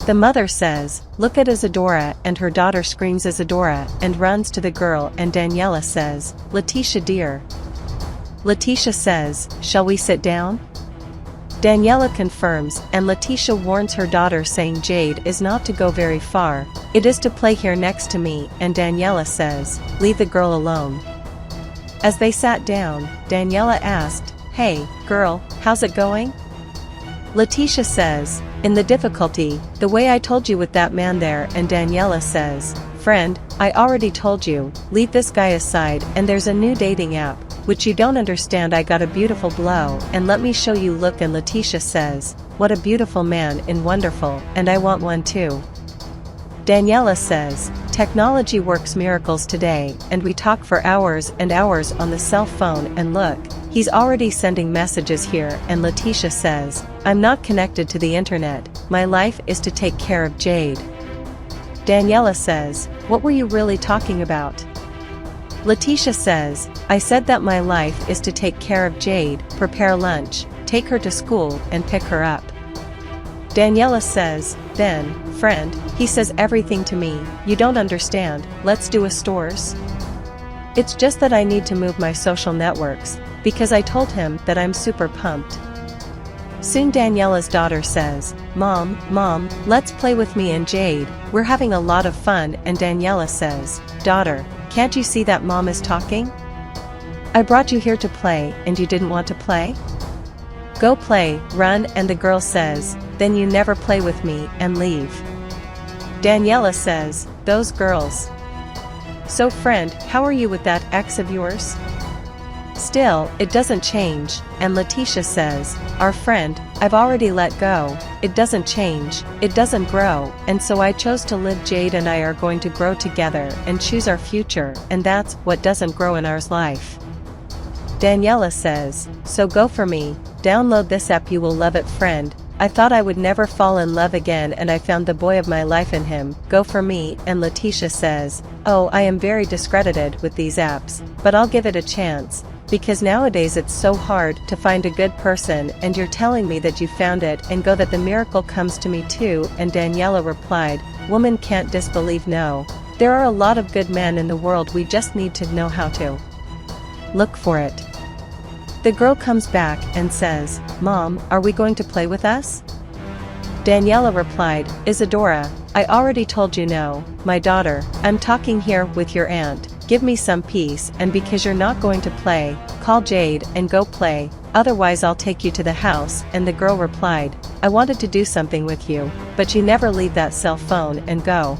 The mother says, "Look at Isadora," and her daughter screams Isadora and runs to the girl, and Daniela says, "Letitia dear." Letitia says, "Shall we sit down?" Daniela confirms, and Letitia warns her daughter saying Jade is not to go very far, it is to play here next to me, and Daniela says, "Leave the girl alone." As they sat down, Daniela asked, "Hey, girl, how's it going?" Letitia says, "In the difficulty, the way I told you with that man there," and Daniela says, "Friend, I already told you, leave this guy aside, and there's a new dating app, which you don't understand. I got a beautiful blow, and let me show you. Look." And Letitia says, "What a beautiful man and wonderful, and I want one too." Daniela says, "Technology works miracles today, and we talk for hours and hours on the cell phone, and look, he's already sending messages here." And Letitia says, "I'm not connected to the internet, my life is to take care of Jade." Daniela says, "What were you really talking about?" Letitia says, "I said that my life is to take care of Jade, prepare lunch, take her to school, and pick her up." Daniela says, "Then, friend, he says everything to me, you don't understand, let's do a stores. It's just that I need to move my social networks, because I told him that I'm super pumped." Soon Daniela's daughter says, Mom, let's play with me and Jade, we're having a lot of fun." And Daniela says, "Daughter, can't you see that Mom is talking? I brought you here to play, and you didn't want to play? Go play, run." And the girl says, "Then you never play with me," and leave. Daniela says, "Those girls. So friend, how are you with that ex of yours?" Still, it doesn't change, and Letitia says, "Our friend, I've already let go, it doesn't change, it doesn't grow, and so I chose to live. Jade and I are going to grow together and choose our future, and that's what doesn't grow in our life." Daniela says, "So go for me, download this app, you will love it. Friend, I thought I would never fall in love again, and I found the boy of my life in him, go for me." And Letitia says, "Oh, I am very discredited with these apps, but I'll give it a chance, because nowadays it's so hard to find a good person, and you're telling me that you found it, and go that the miracle comes to me too." And Daniela replied, "Woman can't disbelieve. No, there are a lot of good men in the world, we just need to know how to look for it." The girl comes back and says, "Mom, are we going to play with us?" Daniela replied, "Isadora, I already told you no, my daughter, I'm talking here with your aunt, give me some peace, and because you're not going to play, call Jade and go play, otherwise I'll take you to the house." And the girl replied, "I wanted to do something with you, but you never leave that cell phone and go."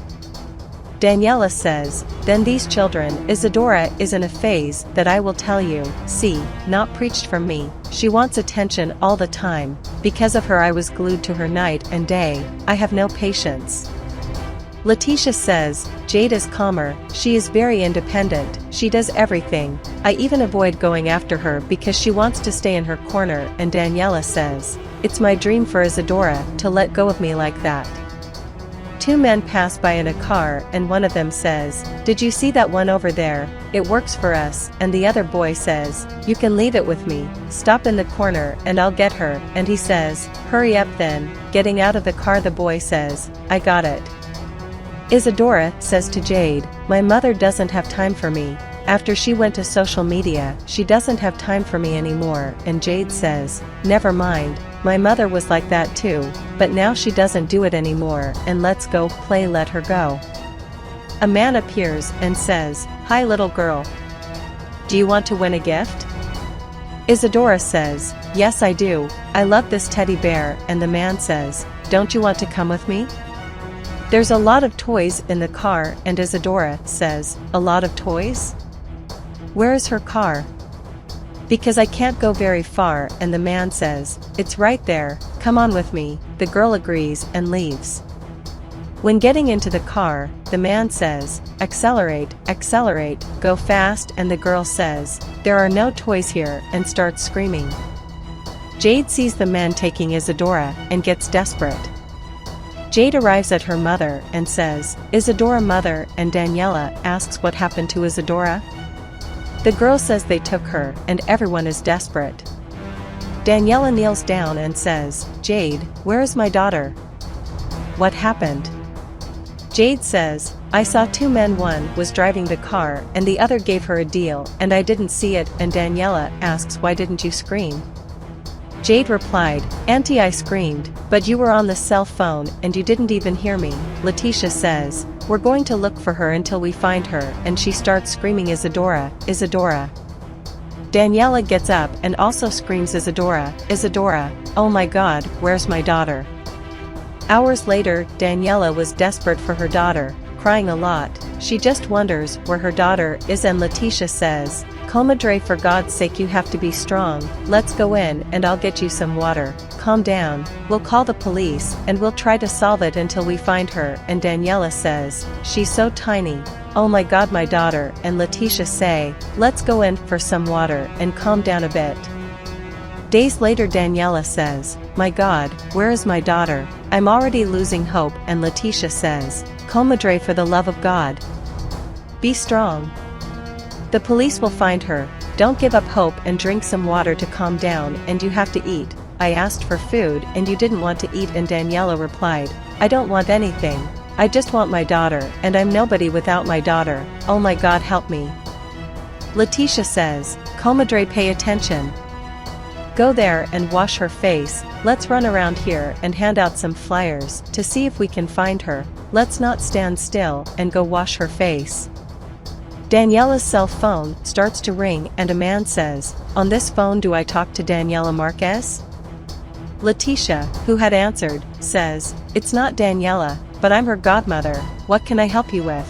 Daniela says, "Then these children, Isadora is in a phase that I will tell you, see, not preached from me, she wants attention all the time, because of her I was glued to her night and day, I have no patience." Letitia says, "Jade is calmer, she is very independent, she does everything, I even avoid going after her because she wants to stay in her corner." And Daniela says, "It's my dream for Isadora to let go of me like that." Two men pass by in a car, and one of them says, "Did you see that one over there? It works for us." And the other boy says, "You can leave it with me, stop in the corner and I'll get her." And he says, "Hurry up then." Getting out of the car, the boy says, "I got it." Isadora says to Jade, "My mother doesn't have time for me. After she went to social media, she doesn't have time for me anymore." And Jade says, "Never mind, my mother was like that too, but now she doesn't do it anymore, and let's go play, let her go." A man appears and says, "Hi little girl. Do you want to win a gift?" Isadora says, "Yes I do, I love this teddy bear." And the man says, "Don't you want to come with me?" There's a lot of toys in the car, and Isadora says, "A lot of toys? Where is her car?" "Because I can't go very far." And the man says, "It's right there, come on with me." The girl agrees and leaves. When getting into the car, the man says, "Accelerate, accelerate, go fast." And the girl says, "There are no toys here," and starts screaming. Jade sees the men taking Isadora and gets desperate. Jade arrives at her mother and says, "Isadora mother," and Daniela asks what happened to Isadora. The girl says they took her, and everyone is desperate. Daniela kneels down and says, "Jade, where is my daughter?" what happened? Jade says, I saw two men, one was driving the car and the other gave her a deal and I didn't see it, and Daniela asks, why didn't you scream? Jade replied, Auntie, I screamed, but you were on the cell phone and you didn't even hear me. Letitia says, we're going to look for her until we find her, and she starts screaming, Isadora, Isadora. Daniela gets up and also screams, Isadora, Isadora, oh my God, where's my daughter? Hours later, Daniela was desperate for her daughter, crying a lot. She just wonders where her daughter is, and Letitia says, Comadre, for God's sake, you have to be strong. Let's go in and I'll get you some water. Calm down, we'll call the police and we'll try to solve it until we find her. And Daniela says, she's so tiny. Oh my God, my daughter. And Letitia say, let's go in for some water and calm down a bit. Days later, Daniela says, my God, where is my daughter? I'm already losing hope. And Letitia says, Comadre, for the love of God, be strong. The police will find her. Don't give up hope and drink some water to calm down, and you have to eat. I asked for food and you didn't want to eat, and Daniela replied, I don't want anything. I just want my daughter, and I'm nobody without my daughter. Oh my God, help me. Letitia says, Comadre, pay attention. Go there and wash her face. Let's run around here and hand out some flyers to see if we can find her. Let's not stand still and go wash her face. Daniela's cell phone starts to ring and a man says, on this phone, do I talk to Daniela Marquez? Letitia, who had answered, says, it's not Daniela, but I'm her godmother. What can I help you with?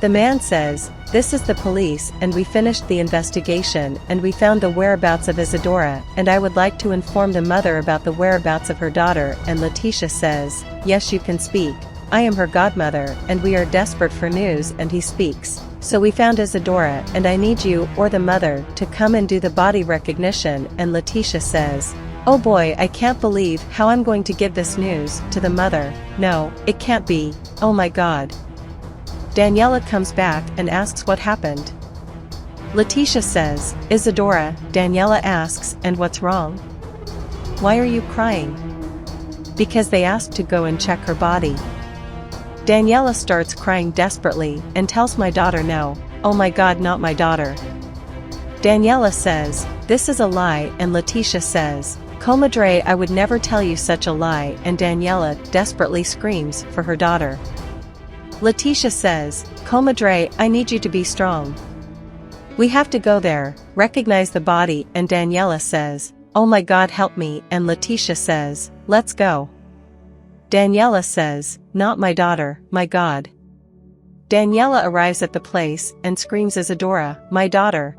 The man says, this is the police and we finished the investigation and we found the whereabouts of Isadora, and I would like to inform the mother about the whereabouts of her daughter. And Letitia says, yes, you can speak. I am her godmother and we are desperate for news. And he speaks, so we found Isadora and I need you or the mother to come and do the body recognition. And Letitia says, oh boy, I can't believe how I'm going to give this news to the mother. No, it can't be. Oh my God. Daniela comes back and asks what happened. Letitia says, Isadora. Daniela asks, and what's wrong? Why are you crying? Because they asked to go and check her body. Daniela starts crying desperately and tells my daughter no. Oh my God, not my daughter. Daniela says, this is a lie, and Letitia says, Comadre, I would never tell you such a lie. And Daniela desperately screams for her daughter. Letitia says, Comadre, I need you to be strong. We have to go there, recognize the body. And Daniela says, oh my God, help me. And Letitia says, let's go. Daniela says, not my daughter, my God. Daniela arrives at the place and screams, Isadora, my daughter.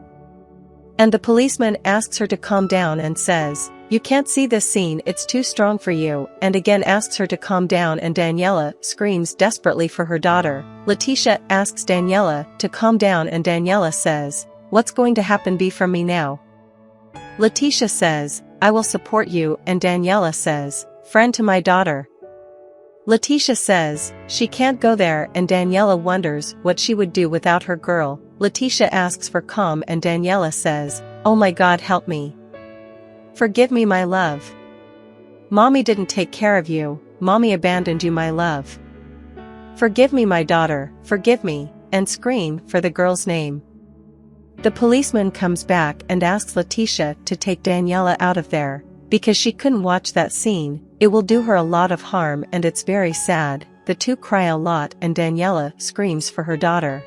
And the policeman asks her to calm down and says, you can't see this scene, it's too strong for you, and again asks her to calm down. And Daniela screams desperately for her daughter. Letitia asks Daniela to calm down and Daniela says, what's going to happen be from me now? Letitia says, I will support you. And Daniela says, friend to my daughter. Letitia says, she can't go there, and Daniela wonders what she would do without her girl. Letitia asks for calm and Daniela says, oh my God, help me. Forgive me, my love. Mommy didn't take care of you, Mommy abandoned you, my love. Forgive me, my daughter, forgive me, and scream for the girl's name. The policeman comes back and asks Letitia to take Daniela out of there, because she couldn't watch that scene, it will do her a lot of harm and it's very sad. The two cry a lot and Daniela screams for her daughter.